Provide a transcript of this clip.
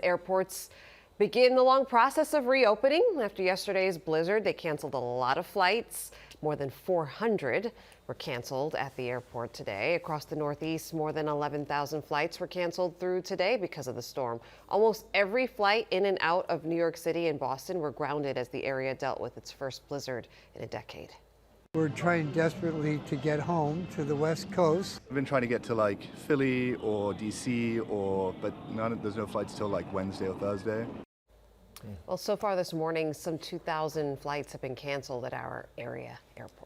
Airports begin the long process of reopening. After yesterday's blizzard, they canceled a lot of flights. More than 400 were canceled at the airport today. Across the Northeast, more than 11,000 flights were canceled through today because of the storm. Almost every flight in and out of New York City and Boston were grounded as the area dealt with its first blizzard in a decade. We're trying desperately to get home to the West Coast. I've been trying to get to like Philly or DC, but there's no flights till like Wednesday or Thursday. Well, so far this morning, some 2,000 flights have been canceled at our area airport.